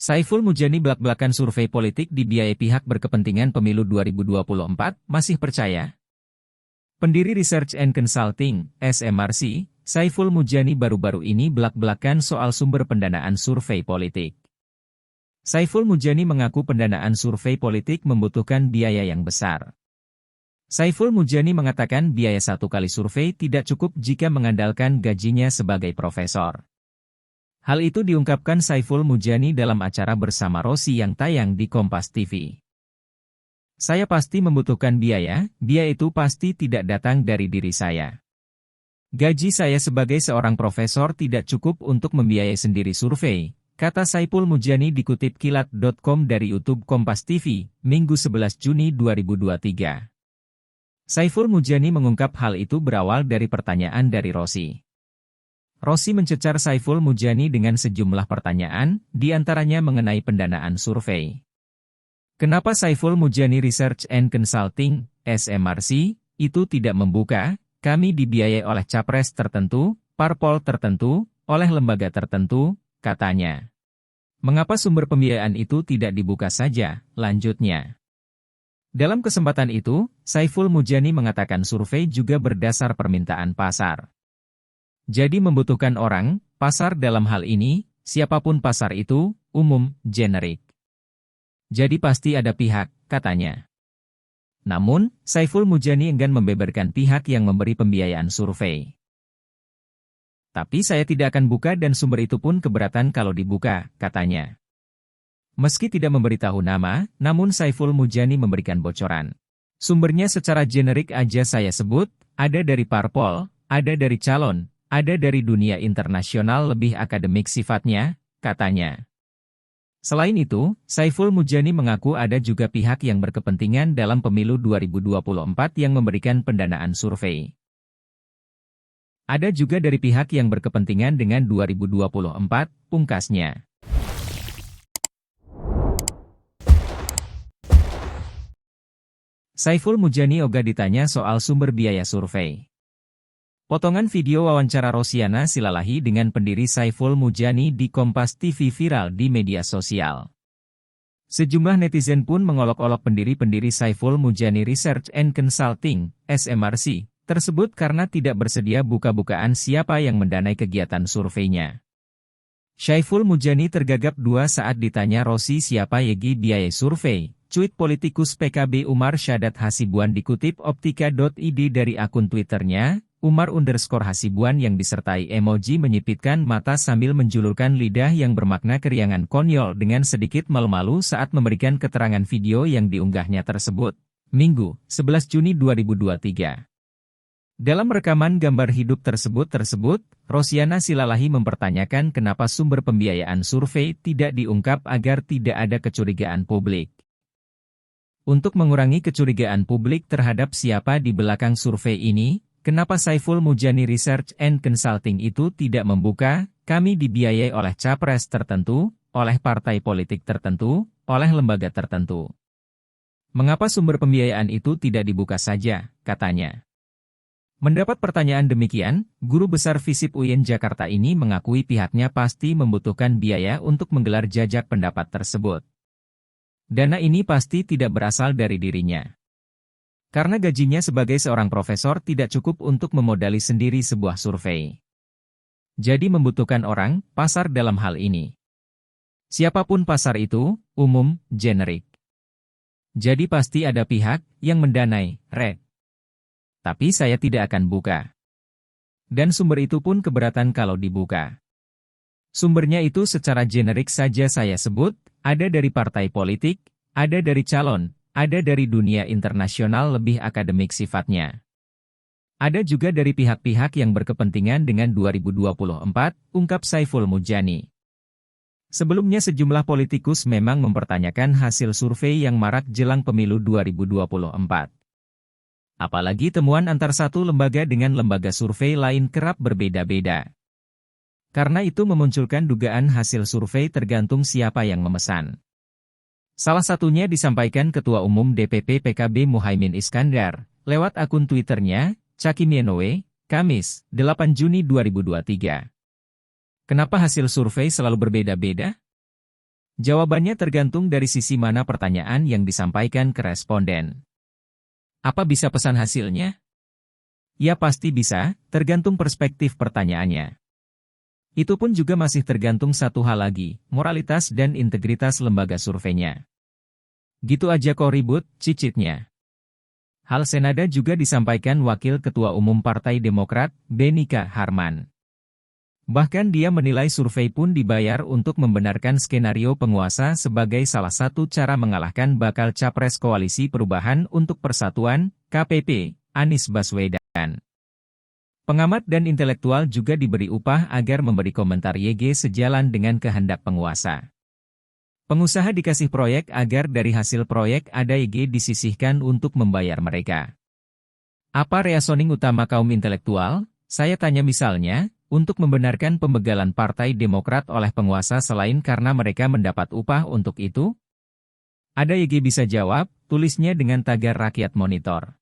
Saiful Mujani belak-belakan survei politik dibiayai pihak berkepentingan pemilu 2024, masih percaya? Pendiri Research and Consulting, SMRC, Saiful Mujani baru-baru ini belak-belakan soal sumber pendanaan survei politik. Saiful Mujani mengaku pendanaan survei politik membutuhkan biaya yang besar. Saiful Mujani mengatakan biaya satu kali survei tidak cukup jika mengandalkan gajinya sebagai profesor. Hal itu diungkapkan Saiful Mujani dalam acara bersama Rossi yang tayang di Kompas TV. Saya pasti membutuhkan biaya itu pasti tidak datang dari diri saya. Gaji saya sebagai seorang profesor tidak cukup untuk membiayai sendiri survei, kata Saiful Mujani dikutip kilat.com dari YouTube Kompas TV, Minggu 11 Juni 2023. Saiful Mujani mengungkap hal itu berawal dari pertanyaan dari Rossi. Rossi mencecar Saiful Mujani dengan sejumlah pertanyaan, di antaranya mengenai pendanaan survei. Kenapa Saiful Mujani Research and Consulting, SMRC, itu tidak membuka, kami dibiayai oleh capres tertentu, parpol tertentu, oleh lembaga tertentu, katanya. Mengapa sumber pembiayaan itu tidak dibuka saja, lanjutnya. Dalam kesempatan itu, Saiful Mujani mengatakan survei juga berdasar permintaan pasar. Jadi membutuhkan orang, pasar dalam hal ini, siapapun pasar itu, umum, generik. Jadi pasti ada pihak, katanya. Namun, Saiful Mujani enggan membeberkan pihak yang memberi pembiayaan survei. Tapi saya tidak akan buka dan sumber itu pun keberatan kalau dibuka, katanya. Meski tidak memberitahu nama, namun Saiful Mujani memberikan bocoran. Sumbernya secara generik aja saya sebut, ada dari parpol, ada dari calon, ada dari dunia internasional lebih akademik sifatnya, katanya. Selain itu, Saiful Mujani mengaku ada juga pihak yang berkepentingan dalam pemilu 2024 yang memberikan pendanaan survei. Ada juga dari pihak yang berkepentingan dengan 2024, pungkasnya. Saiful Mujani ogah ditanya soal sumber biaya survei. Potongan video wawancara Rosiana Silalahi dengan pendiri Saiful Mujani di Kompas TV viral di media sosial. Sejumlah netizen pun mengolok-olok pendiri Saiful Mujani Research and Consulting, SMRC, tersebut karena tidak bersedia buka-bukaan siapa yang mendanai kegiatan surveinya. Saiful Mujani tergagap dua saat ditanya Rossi siapa yegi biaya survei. Cuit politikus PKB Umar Syadat Hasibuan dikutip optika.id dari akun Twitternya, Umar_Hasibuan yang disertai emoji menyipitkan mata sambil menjulurkan lidah yang bermakna keriangan konyol dengan sedikit malu-malu saat memberikan keterangan video yang diunggahnya tersebut. Minggu, 11 Juni 2023. Dalam rekaman gambar hidup tersebut, Rosiana Silalahi mempertanyakan kenapa sumber pembiayaan survei tidak diungkap agar tidak ada kecurigaan publik. Untuk mengurangi kecurigaan publik terhadap siapa di belakang survei ini, kenapa Saiful Mujani Research and Consulting itu tidak membuka, kami dibiayai oleh capres tertentu, oleh partai politik tertentu, oleh lembaga tertentu. Mengapa sumber pembiayaan itu tidak dibuka saja, katanya. Mendapat pertanyaan demikian, Guru Besar FISIP UIN Jakarta ini mengakui pihaknya pasti membutuhkan biaya untuk menggelar jajak pendapat tersebut. Dana ini pasti tidak berasal dari dirinya. Karena gajinya sebagai seorang profesor tidak cukup untuk memodali sendiri sebuah survei. Jadi membutuhkan orang, pasar dalam hal ini. Siapapun pasar itu, umum, generik. Jadi pasti ada pihak yang mendanai, Tapi saya tidak akan buka. Dan sumber itu pun keberatan kalau dibuka. Sumbernya itu secara generik saja saya sebut, ada dari partai politik, ada dari calon, ada dari dunia internasional lebih akademik sifatnya. Ada juga dari pihak-pihak yang berkepentingan dengan 2024, ungkap Saiful Mujani. Sebelumnya sejumlah politikus memang mempertanyakan hasil survei yang marak jelang pemilu 2024. Apalagi temuan antar satu lembaga dengan lembaga survei lain kerap berbeda-beda. Karena itu memunculkan dugaan hasil survei tergantung siapa yang memesan. Salah satunya disampaikan Ketua Umum DPP PKB Muhaimin Iskandar, lewat akun Twitternya, Cakimienowe, Kamis, 8 Juni 2023. Kenapa hasil survei selalu berbeda-beda? Jawabannya tergantung dari sisi mana pertanyaan yang disampaikan ke responden. Apa bisa pesan hasilnya? Ya pasti bisa, tergantung perspektif pertanyaannya. Itu pun juga masih tergantung satu hal lagi, moralitas dan integritas lembaga surveinya. Gitu aja kok ribut, cicitnya. Hal senada juga disampaikan Wakil Ketua Umum Partai Demokrat, Benika Harman. Bahkan dia menilai survei pun dibayar untuk membenarkan skenario penguasa sebagai salah satu cara mengalahkan bakal capres Koalisi Perubahan untuk Persatuan, KPP, Anies Baswedan. Pengamat dan intelektual juga diberi upah agar memberi komentar YG sejalan dengan kehendak penguasa. Pengusaha dikasih proyek agar dari hasil proyek ada YG disisihkan untuk membayar mereka. Apa reasoning utama kaum intelektual? Saya tanya misalnya, untuk membenarkan pembegalan Partai Demokrat oleh penguasa selain karena mereka mendapat upah untuk itu? Ada YG bisa jawab, tulisnya dengan tagar Rakyat Monitor.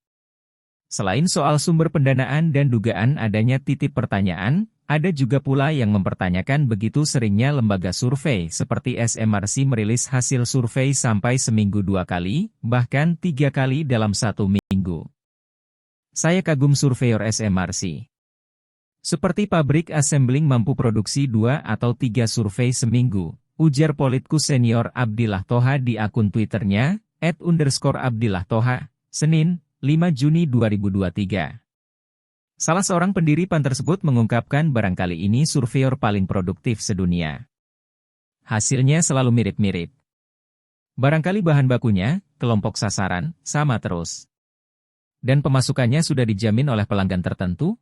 Selain soal sumber pendanaan dan dugaan adanya titip pertanyaan, ada juga pula yang mempertanyakan begitu seringnya lembaga survei seperti SMRC merilis hasil survei sampai seminggu 2 kali, bahkan 3 kali dalam 1 minggu. Saya kagum surveyor SMRC. Seperti pabrik assembling mampu produksi 2 atau 3 survei seminggu, ujar Politkus senior Abdillah Thoha di akun Twitternya, @_Abdillah Thoha, Senin, 5 Juni 2023. Salah seorang pendiri PAN tersebut mengungkapkan barangkali ini surveyor paling produktif sedunia. Hasilnya selalu mirip-mirip. Barangkali bahan bakunya, kelompok sasaran, sama terus. Dan pemasukannya sudah dijamin oleh pelanggan tertentu?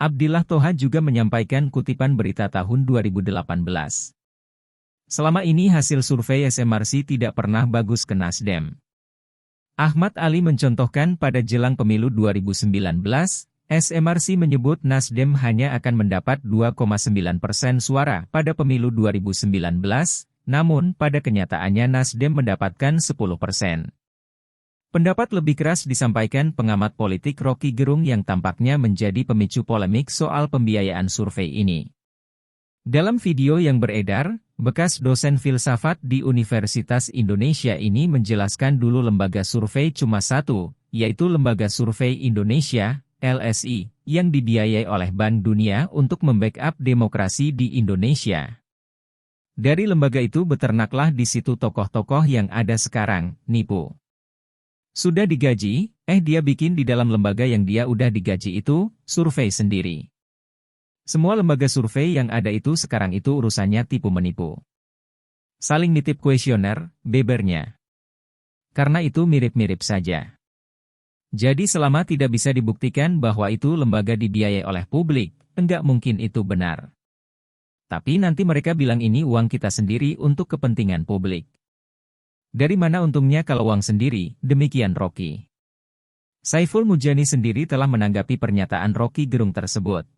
Abdillah Thoha juga menyampaikan kutipan berita tahun 2018. Selama ini hasil survei SMRC tidak pernah bagus ke Nasdem. Ahmad Ali mencontohkan pada jelang pemilu 2019, SMRC menyebut Nasdem hanya akan mendapat 2,9% suara pada pemilu 2019, namun pada kenyataannya Nasdem mendapatkan 10%. Pendapat lebih keras disampaikan pengamat politik Rocky Gerung yang tampaknya menjadi pemicu polemik soal pembiayaan survei ini. Dalam video yang beredar, bekas dosen filsafat di Universitas Indonesia ini menjelaskan dulu lembaga survei cuma satu, yaitu Lembaga Survei Indonesia, LSI, yang dibiayai oleh Bank Dunia untuk membackup demokrasi di Indonesia. Dari lembaga itu beternaklah di situ tokoh-tokoh yang ada sekarang, nipu. Sudah digaji, dia bikin di dalam lembaga yang dia udah digaji itu, survei sendiri. Semua lembaga survei yang ada itu sekarang itu urusannya tipu-menipu. Saling nitip kuesioner, bebernya. Karena itu mirip-mirip saja. Jadi selama tidak bisa dibuktikan bahwa itu lembaga dibiayai oleh publik, enggak mungkin itu benar. Tapi nanti mereka bilang ini uang kita sendiri untuk kepentingan publik. Dari mana untungnya kalau uang sendiri, demikian Rocky. Saiful Mujani sendiri telah menanggapi pernyataan Rocky Gerung tersebut.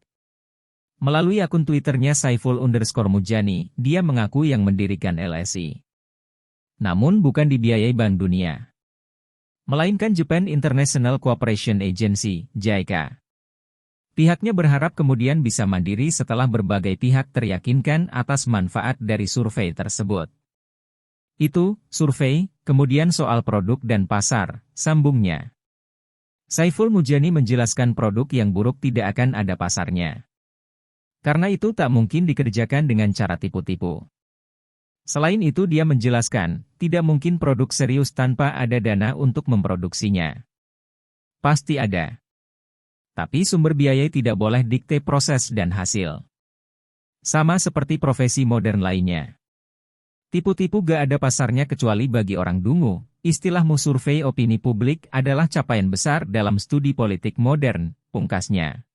Melalui akun Twitternya Saiful_Mujani, dia mengaku yang mendirikan LSI. Namun bukan dibiayai Bank Dunia. Melainkan Japan International Cooperation Agency, JICA. Pihaknya berharap kemudian bisa mandiri setelah berbagai pihak teryakinkan atas manfaat dari survei tersebut. Itu, survei, kemudian soal produk dan pasar, sambungnya. Saiful Mujani menjelaskan produk yang buruk tidak akan ada pasarnya. Karena itu tak mungkin dikerjakan dengan cara tipu-tipu. Selain itu dia menjelaskan, tidak mungkin produk serius tanpa ada dana untuk memproduksinya. Pasti ada. Tapi sumber biaya tidak boleh dikte proses dan hasil. Sama seperti profesi modern lainnya. Tipu-tipu gak ada pasarnya kecuali bagi orang dungu. Istilahmu survei opini publik adalah capaian besar dalam studi politik modern, pungkasnya.